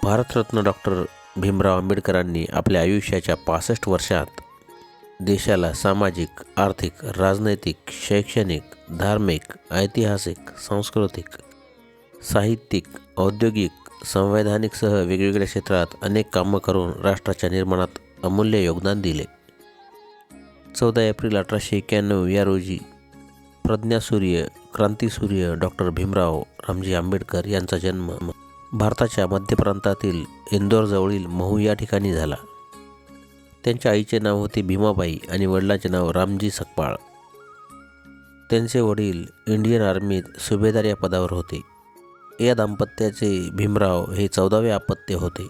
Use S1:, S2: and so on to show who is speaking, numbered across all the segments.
S1: Bharat Ratna doctor Bhimrao आंबेडकरांनी आपल्या आयुष्याच्या 65 वर्षात देशाला सामाजिक, आर्थिक, राजनैतिक, शैक्षणिक, धार्मिक, ऐतिहासिक, सांस्कृतिक, साहित्यिक, औद्योगिक, संवैधानिकसह वेगवेगळ्या क्षेत्रात अनेक कामं करून राष्ट्राच्या निर्माणात अमूल्य योगदान दिले. 14 एप्रिल 1891 या रोजी प्रज्ञासूर्य, क्रांतीसूर्य डॉक्टर भीमराव रामजी आंबेडकर यांचा जन्म भारताच्या मध्य प्रांतातील इंदोरजवळील महू या ठिकाणी झाला. त्यांच्या आईचे नाव होते भीमाबाई आणि वडिलांचे नाव रामजी सकपाळ. त्यांचे वडील इंडियन आर्मीत सुभेदार या पदावर होते. या दाम्पत्याचे भीमराव हे 14वे अपत्य होते.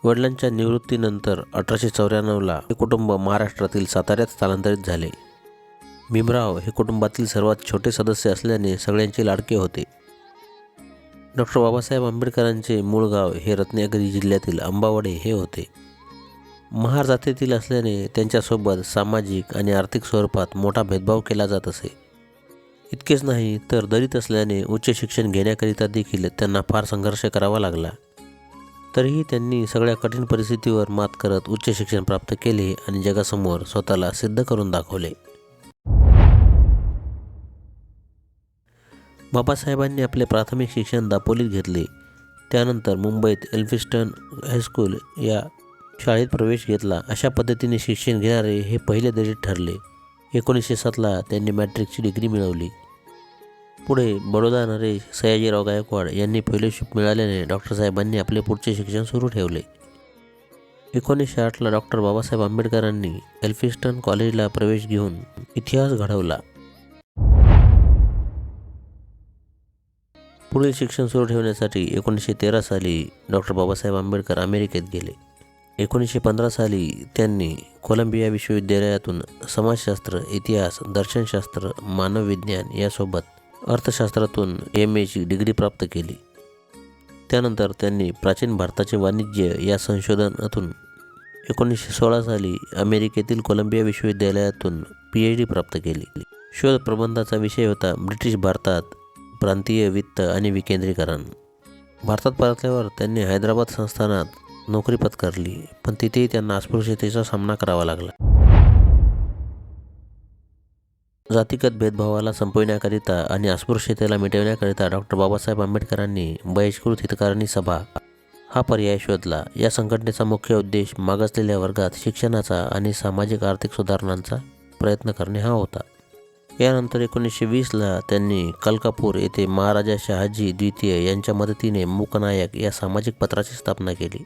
S1: वडिलांच्या निवृत्तीनंतर 1894ला हे कुटुंब महाराष्ट्रातील साताऱ्यात स्थलांतरित झाले. भीमराव हे कुटुंबातील सर्वात छोटे सदस्य असल्याने सगळ्यांचे लाडके होते. डॉक्टर बाबासाहेब आंबेडकरांचे मूळ गाव हे रत्नागिरी जिल्ह्यातील अंबावडे हे होते. महार जातीतील असल्याने त्यांच्यासोबत सामाजिक आणि आर्थिक स्वरूपात मोठा भेदभाव केला जात असे. इतकेच नाही तर दलित असल्याने उच्च शिक्षण घेण्याकरिता देखील त्यांना फार संघर्ष करावा लागला. तरीही त्यांनी सगळ्या कठीण परिस्थितीवर मात करत उच्च शिक्षण प्राप्त केले आणि जगासमोर स्वतःला सिद्ध करून दाखवले. बाबासाहेबांनी आपले प्राथमिक शिक्षण दापोलीत घेतले. त्यानंतर मुंबईत एल्फिन्स्टन हायस्कूल या शाळेत प्रवेश घेतला. अशा पद्धतीने शिक्षण घेणारे हे पहिले दलित ठरले. 1907ला त्यांनी मॅट्रिकची डिग्री मिळवली. पुढे बडोदा नरेश सयाजीराव गायकवाड यांनी फेलोशिप मिळाल्याने डॉक्टर साहेबांनी आपले पुढचे शिक्षण सुरू ठेवले. 1908ला डॉक्टर बाबासाहेब आंबेडकरांनी एल्फिन्स्टन कॉलेजला प्रवेश घेऊन इतिहास घडवला. पुढील शिक्षण सुरू ठेवण्यासाठी 1913 साली डॉक्टर बाबासाहेब आंबेडकर अमेरिकेत गेले. 1915 साली त्यांनी कोलंबिया विश्वविद्यालयातून समाजशास्त्र, इतिहास, दर्शनशास्त्र, मानवविज्ञान यासोबत अर्थशास्त्रातून MA ची डिग्री प्राप्त केली. त्यानंतर त्यांनी प्राचीन भारताचे वाणिज्य या संशोधनातून 1916 साली अमेरिकेतील कोलंबिया विश्वविद्यालयातून PhD प्राप्त केली. शोध प्रबंधाचा विषय होता ब्रिटिश भारतात प्रांतीय वित्त आणि विकेंद्रीकरण. भारतात परतल्यावर त्यांनी हैदराबाद संस्थानात नोकरी पत्करली, पण तिथेही त्यांना अस्पृश्यतेचा सामना करावा लागला. जातीगत भेदभावाला संपविण्याकरिता आणि अस्पृश्यतेला मिटवण्याकरिता डॉक्टर बाबासाहेब आंबेडकरांनी बहिष्कृत हितकारिणी सभा हा पर्याय शोधला. या संघटनेचा मुख्य उद्देश मागासलेल्या वर्गात शिक्षणाचा आणि सामाजिक आर्थिक सुधारणांचा प्रयत्न करणे हा होता. यानंतर 1920ला त्यांनी कलकापूर येथे महाराजा शहाजी द्वितीय यांच्या मदतीने मूकनायक या सामाजिक पत्राची स्थापना केली.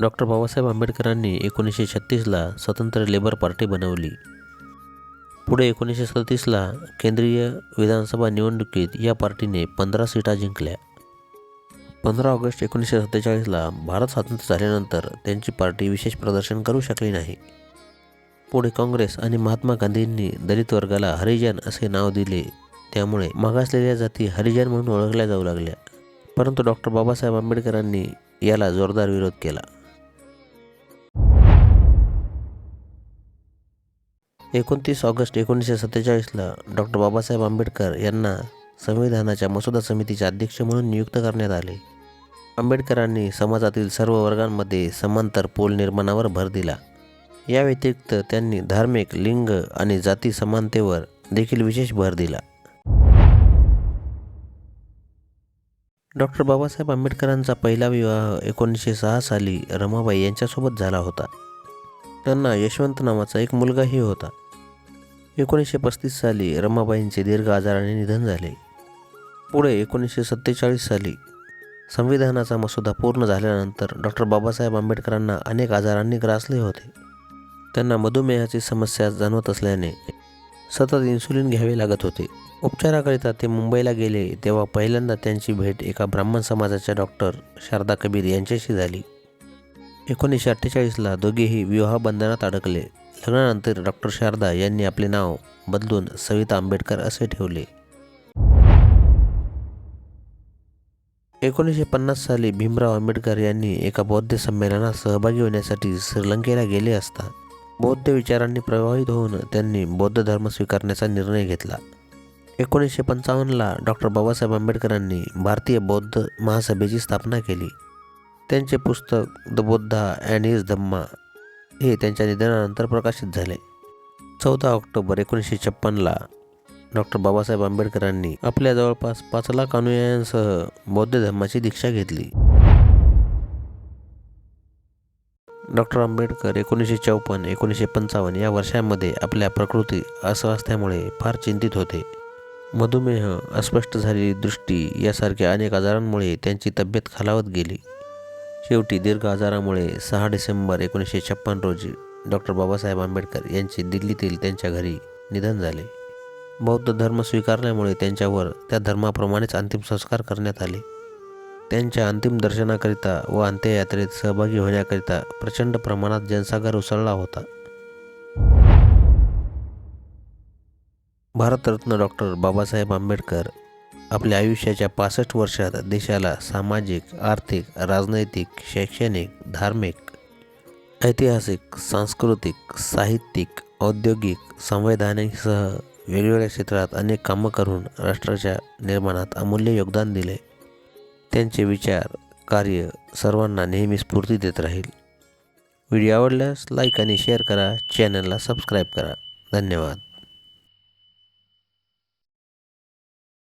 S1: डॉक्टर बाबासाहेब आंबेडकरांनी 1936ला स्वतंत्र लेबर पार्टी बनवली. पुढे 1937ला केंद्रीय विधानसभा निवडणुकीत या पार्टीने 15 सीटा जिंकल्या. 15 ऑगस्ट 1947ला भारत स्वातंत्र्य झाल्यानंतर त्यांची पार्टी विशेष प्रदर्शन करू शकली नाही. पुढे काँग्रेस आणि महात्मा गांधींनी दलित वर्गाला हरिजन असे नाव दिले. त्यामुळे मागासलेल्या जाती हरिजन म्हणून ओळखल्या जाऊ लागल्या. परंतु डॉक्टर बाबासाहेब आंबेडकरांनी याला जोरदार विरोध केला. 29 ऑगस्ट 1947ला डॉक्टर बाबासाहेब आंबेडकर यांना संविधानाच्या मसुदा समितीचे अध्यक्ष म्हणून नियुक्त करण्यात आले. आंबेडकरांनी समाजातील सर्व वर्गांमध्ये समांतर पोल निर्माणावर भर दिला. या व्यतिरिक्त त्यांनी धार्मिक, लिंग आणि जाती समानतेवर देखील विशेष भर दिला. डॉक्टर बाबासाहेब आंबेडकरांचा पहिला विवाह 1906 साली रमाबाई यांच्यासोबत झाला होता. त्यांना यशवंत नावाचा एक मुलगाही होता. 1935 साली रमाबाईंचे दीर्घ आजाराने निधन झाले. पुढे 1947 साली संविधानाचा मसुदा पूर्ण झाल्यानंतर डॉक्टर बाबासाहेब आंबेडकरांना अनेक आजारांनी ग्रासले होते. त्यांना मधुमेहाची समस्या जाणवत असल्याने सतत इन्सुलिन घ्यावे लागत होते. उपचाराकरिता ते मुंबईला गेले तेव्हा पहिल्यांदा त्यांची भेट एका ब्राह्मण समाजाच्या डॉक्टर शारदा कबीर यांच्याशी झाली. 1948ला दोघेही विवाहबंधनात अडकले. लग्नानंतर डॉक्टर शारदा यांनी आपले नाव बदलून सविता आंबेडकर असे ठेवले. 1950 साली भीमराव आंबेडकर यांनी एका बौद्ध संमेलनात सहभागी होण्यासाठी श्रीलंकेला गेले असता बौद्ध विचारांनी प्रभावित होऊन त्यांनी बौद्ध धर्म स्वीकारण्याचा निर्णय घेतला. 1955ला डॉक्टर बाबासाहेब आंबेडकरांनी भारतीय बौद्ध महासभेची स्थापना केली. त्यांचे पुस्तक द बुद्धा अँड हिज धम्मा हे त्यांच्या निधनानंतर प्रकाशित झाले. 14 ऑक्टोबर 1956ला डॉक्टर बाबासाहेब आंबेडकरांनी आपल्या जवळपास 5 लाख अनुयायांसह बौद्ध धर्माची दीक्षा घेतली. डॉक्टर आंबेडकर 1954-1955 या वर्षांमध्ये आपल्या प्रकृती अस्वास्थ्यामुळे फार चिंतित होते. मधुमेह, अस्पष्ट झालेली दृष्टी यासारख्या अनेक आजारांमुळे त्यांची तब्येत खालावत गेली. शेवटी दीर्घ आजारामुळे 6 डिसेंबर 1956 रोजी डॉक्टर बाबासाहेब आंबेडकर यांचे दिल्लीतील त्यांच्या घरी निधन झाले. बौद्ध धर्म स्वीकारल्यामुळे त्यांच्यावर त्या धर्माप्रमाणेच अंतिम संस्कार करण्यात आले. त्यांच्या अंतिम दर्शनाकरिता व अंत्ययात्रेत सहभागी होण्याकरिता प्रचंड प्रमाणात जनसागर उसळला होता. भारतरत्न डॉक्टर बाबासाहेब आंबेडकर आपल्या आयुष्याच्या 65 वर्षात देशाला सामाजिक, आर्थिक, राजनैतिक, शैक्षणिक, धार्मिक, ऐतिहासिक, सांस्कृतिक, साहित्यिक, औद्योगिक, संवैधानिकसह वेगवेगळ्या क्षेत्रात अनेक कामं करून राष्ट्राच्या निर्माणात अमूल्य योगदान दिले. त्यांचे विचार, कार्य सर्वांना नेहमी स्फूर्ती देत राहील. व्हिडिओ आवडल्यास लाईक आणि शेअर करा. चॅनलला सबस्क्राईब करा. धन्यवाद.